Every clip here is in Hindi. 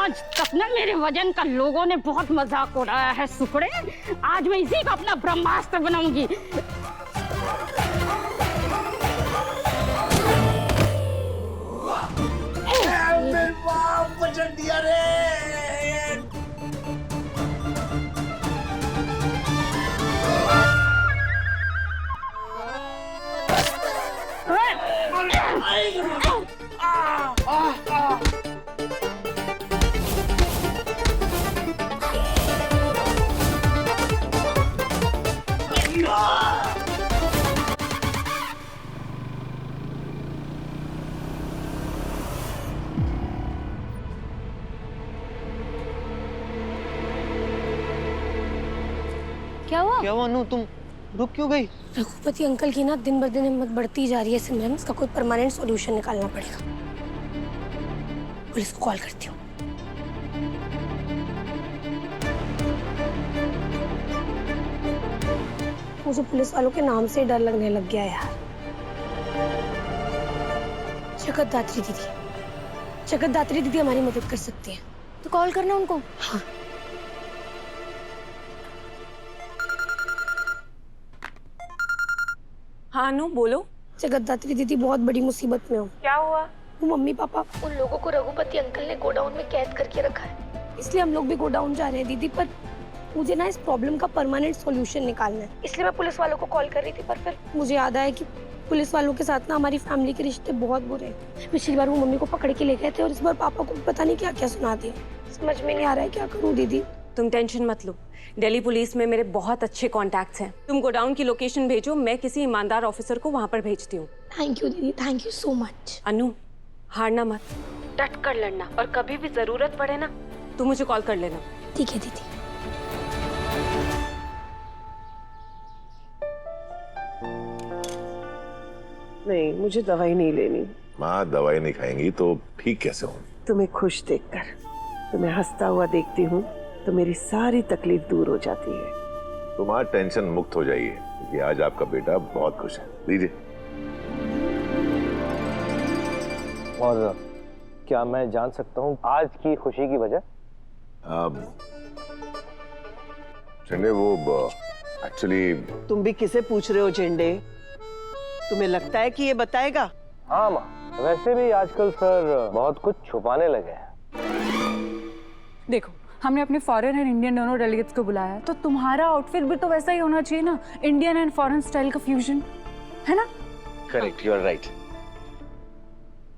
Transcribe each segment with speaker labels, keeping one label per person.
Speaker 1: आज तक ना मेरे वजन का लोगों ने बहुत मजाक उड़ाया है सुकड़े। आज मैं इसी का अपना ब्रह्मास्त्र बनाऊंगी।
Speaker 2: वजन दिया रे।
Speaker 3: क्या हुआ अनु, तुम रुक क्यों गई?
Speaker 4: रघुपति अंकल की ना दिन ब दिन हिम्मत बढ़ती जा रही है सिमरन। इसका कोई परमानेंट सॉल्यूशन निकालना पड़ेगा। पुलिस को कॉल करती हूँ। मुझे पुलिस वालों के नाम से डर लगने लग गया यार। जगतधात्री दीदी, जगतधात्री दीदी हमारी मदद कर सकती है, तो कॉल करना उनको। हाँ
Speaker 5: हाँ अनु बोलो।
Speaker 4: जगतधात्री दीदी बहुत बड़ी मुसीबत में हो।
Speaker 5: क्या हुआ?
Speaker 4: वो मम्मी पापा उन लोगों को रघुपति अंकल ने गोडाउन में कैद करके रखा है, इसलिए हम लोग भी गोडाउन जा रहे हैं दीदी। पर मुझे ना इस प्रॉब्लम का परमानेंट सॉल्यूशन निकालना है, इसलिए मैं पुलिस वालों को कॉल कर रही थी। पर फिर मुझे याद आया कि पुलिस वालों के साथ ना हमारी फैमिली के रिश्ते बहुत बुरे हैं। पिछली बार वो मम्मी को पकड़ के ले गए थे और इस बार पापा को पता नहीं क्या क्या सुना दिया। समझ में नहीं आ रहा है क्या करूँ दीदी।
Speaker 5: तुम टेंशन मत लो, दिल्ली पुलिस में मेरे बहुत अच्छे कॉन्टैक्ट्स हैं। तुम गोडाउन की लोकेशन भेजो, मैं किसी ईमानदार ऑफिसर को वहां पर भेजती हूँ।
Speaker 4: थैंक यू दीदी, थैंक यू सो मच।
Speaker 5: अनु हारना मत, डट कर लड़ना, और कभी भी जरूरत पड़े ना तो मुझे कॉल कर लेना।
Speaker 4: ठीक है दीदी।
Speaker 6: नहीं, मुझे दवाई नहीं लेनी।
Speaker 7: माँ दवाई नहीं खाएंगी तो ठीक कैसे हूँ?
Speaker 6: तुम्हें खुश देखकर, तुम्हें हंसता हुआ देखती हूँ तो मेरी सारी तकलीफ दूर हो जाती है।
Speaker 7: तुम आज टेंशन मुक्त हो जाइए क्योंकि आज आपका बेटा बहुत खुश है। लीजिए।
Speaker 3: और क्या मैं जान सकता हूँ आज की खुशी की वजह?
Speaker 7: चंडे वो एक्चुअली
Speaker 6: तुम भी किसे पूछ रहे हो झंडे? तुम्हें लगता है कि ये बताएगा?
Speaker 3: हाँ माँ, वैसे भी आजकल सर बहुत कुछ छुपाने लगे हैं।
Speaker 8: देखो, हमने अपने फॉरेन एंड इंडियन दोनों डेलीगेट्स को बुलाया, तो तुम्हारा आउटफिट भी तो वैसा ही होना चाहिए ना, इंडियन एंड फॉरेन स्टाइल का फ्यूजन, है ना?
Speaker 3: Correct, you are right.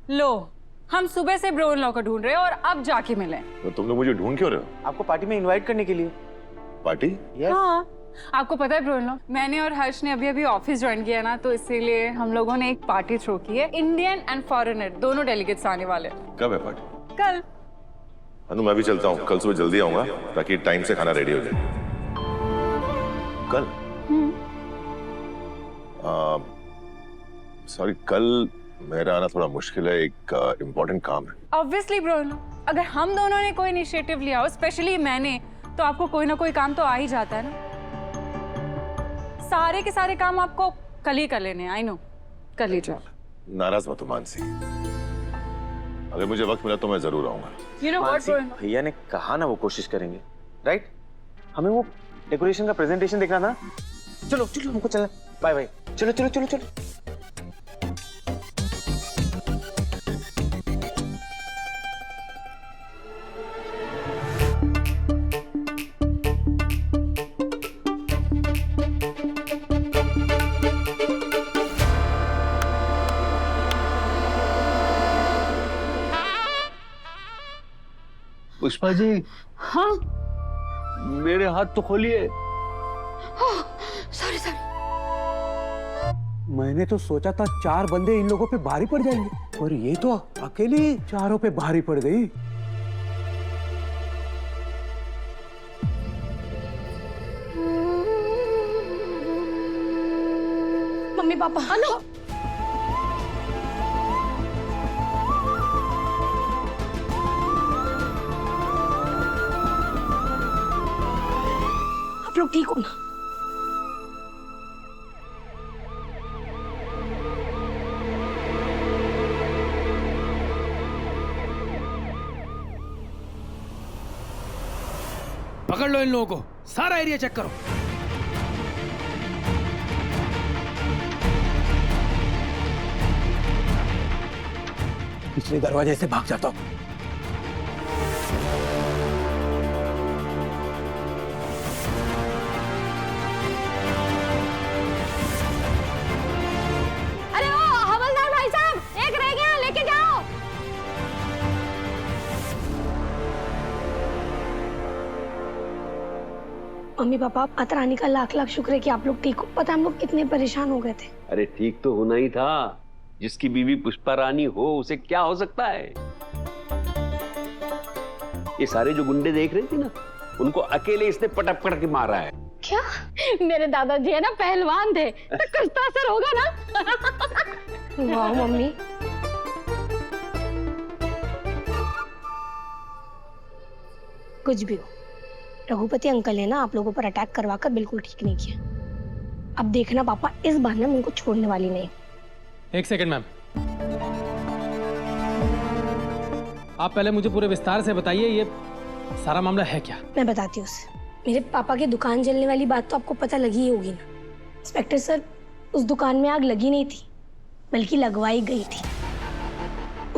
Speaker 8: लो, हम सुबह से ब्रो इन लॉ को ढूंढ रहे हैं और अब जाके मिले।
Speaker 7: तो तुम लोग मुझे ढूंढ क्यों रहे हो?
Speaker 3: आपको पार्टी में इनवाइट करने के लिए।
Speaker 7: पार्टी?
Speaker 3: Yes.
Speaker 8: हाँ, आपको पता है ब्रो इन लॉ, मैंने और हर्ष ने अभी अभी ऑफिस ज्वाइन किया ना, तो इसीलिए हम लोगों ने एक पार्टी थ्रो की है। इंडियन एंड फॉरेनर दोनों डेलीगेट्स आने वाले।
Speaker 7: कब है पार्टी?
Speaker 8: कल।
Speaker 7: अनु मैं भी चलता हूँ, कल सुबह जल्दी आऊंगा ताकि टाइम से खाना रेडी हो जाए। कल? सॉरी, कल मेरा आना थोड़ा मुश्किल है, एक इम्पोर्टेंट काम है।
Speaker 8: ऑब्वियसली ब्रो इन लॉ, अगर हम दोनों ने कोई इनिशिएटिव लिया हो, स्पेशली मैंने, तो आपको कोई ना कोई काम तो आ ही जाता है ना। सारे के सारे काम आपको कल ही कर लेने हैं। आई नो, कर लीजिए।
Speaker 7: नाराज मत हो मानसी, अगर मुझे वक्त मिला तो मैं जरूर आऊंगा।
Speaker 8: You know what, bro?
Speaker 3: भैया ने कहा ना वो कोशिश करेंगे, राइट? हमें वो डेकोरेशन का प्रेजेंटेशन देखना था। चलो चलो, हमको चलना। Bye bye. चलो चलो चलो चलो।
Speaker 9: पुष्पा जी।
Speaker 1: हाँ
Speaker 9: मेरे हाथ तो खोलिए।
Speaker 1: Sorry sorry.
Speaker 9: मैंने तो सोचा था 4 बंदे इन लोगों पे भारी पड़ जाएंगे, और ये तो अकेली चारों पे भारी पड़ गई।
Speaker 4: Mummy papa. अनु, आप लोग ठीक हो ना?
Speaker 9: पकड़ लो इन लोगों को, सारा एरिया चेक करो। पिछले दरवाजे से भाग जाता हूँ।
Speaker 1: अरे ओ हवलदार भाई साहब, एक रह गया, लेके जाओ।
Speaker 4: मम्मी पापा, माता रानी का लाख लाख शुक्र है कि आप लोग ठीक हो। पता है हम लोग कितने परेशान हो गए थे।
Speaker 2: अरे ठीक तो होना ही था। जिसकी बीवी पुष्पा रानी हो उसे क्या हो सकता है। ये सारे जो गुंडे देख रहे थे ना, उनको अकेले इसने पटक पटक के मारा है।
Speaker 4: क्या?
Speaker 1: मेरे दादाजी है ना पहलवान थे, तो कुछ तो असर होगा ना।
Speaker 4: वाह मम्मी। कुछ भी हो, रघुपति अंकल ने ना आप लोगों पर अटैक करवाकर बिल्कुल ठीक नहीं किया। अब देखना पापा, इस बार ना मैं उनको छोड़ने वाली नहीं।
Speaker 10: एक सेकंड मैम, आप पहले मुझे पूरे विस्तार से बताइए ये सारा मामला है क्या।
Speaker 4: मैं बताती हूँ उसे। मेरे पापा की दुकान जलने वाली बात तो आपको पता लगी ही होगी ना। इंस्पेक्टर सर, उस दुकान में आग लगी नहीं थी, बल्कि लगवाई गई थी।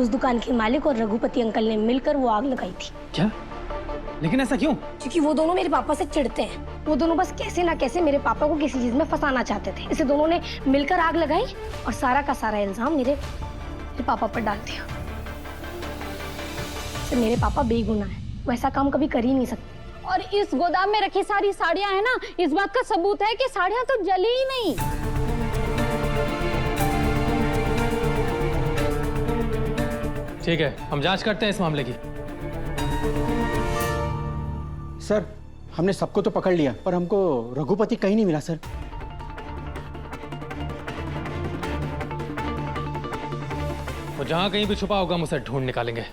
Speaker 4: उस दुकान के मालिक और रघुपति अंकल ने मिलकर वो आग लगाई थी।
Speaker 10: क्या? लेकिन ऐसा क्यों?
Speaker 4: क्योंकि वो दोनों मेरे पापा से चिढ़ते हैं। वो दोनों बस कैसे ना कैसे मेरे पापा को किसी चीज में फंसाना चाहते थे। इसे दोनों ने मिलकर आग लगाई और सारा का सारा इल्जाम मेरे पापा पर डाल दिया। मेरे पापा बेगुनाह है, वो ऐसा काम कभी कर ही नहीं सकते।
Speaker 1: और इस गोदाम में रखी सारी साड़ियां है ना, इस बात का सबूत है कि साड़ियां तो जली ही नहीं।
Speaker 10: ठीक है, हम जांच करते हैं इस मामले की।
Speaker 9: सर, हमने सबको तो पकड़ लिया, पर हमको रघुपति कहीं नहीं मिला सर।
Speaker 10: वो जहां कहीं भी छुपा होगा हम उसे ढूंढ निकालेंगे।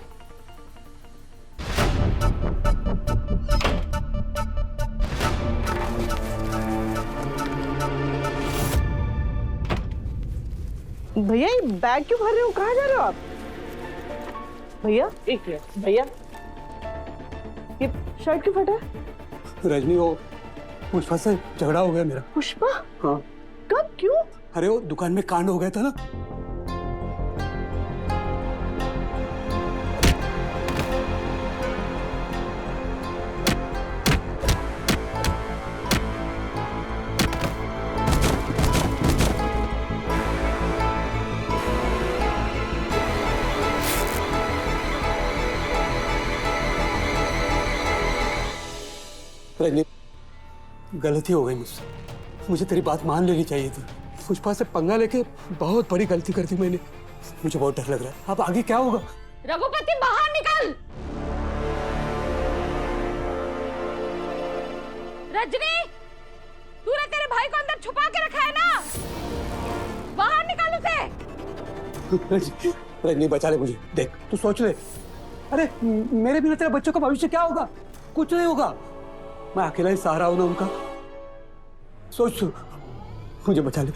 Speaker 6: भैया ये बैग क्यों भर रहे हो? कहाँ जा रहे हो आप? भैया एक मिनट, भैया ये शर्ट क्यों फटा है?
Speaker 9: रजनी, वो पुष्पा से झगड़ा हो गया मेरा।
Speaker 6: पुष्पा?
Speaker 9: हाँ।
Speaker 6: कब? क्यों?
Speaker 9: अरे वो दुकान में कांड हो गया था ना। रजनी, गलती हो गई मुझसे। मुझे तेरी बात मान लेनी चाहिए थी। पुष्पा से पंगा लेके बहुत बड़ी गलती कर दी मैंने। मुझे बहुत डर लग रहा है। अब आगे क्या होगा?
Speaker 1: रघुपति बाहर निकल। रजनी, तूने तेरे भाई को अंदर छुपा के रखा है ना, बाहर निकाल उसे।
Speaker 9: रजनी बचा ले मुझे। देख, तू सोच ले। अरे मेरे बिना तेरे बच्चों का भविष्य क्या होगा? कुछ नहीं होगा। मैं अकेला ही सहारा हूं ना उनका। सोच, मुझे बचा ले।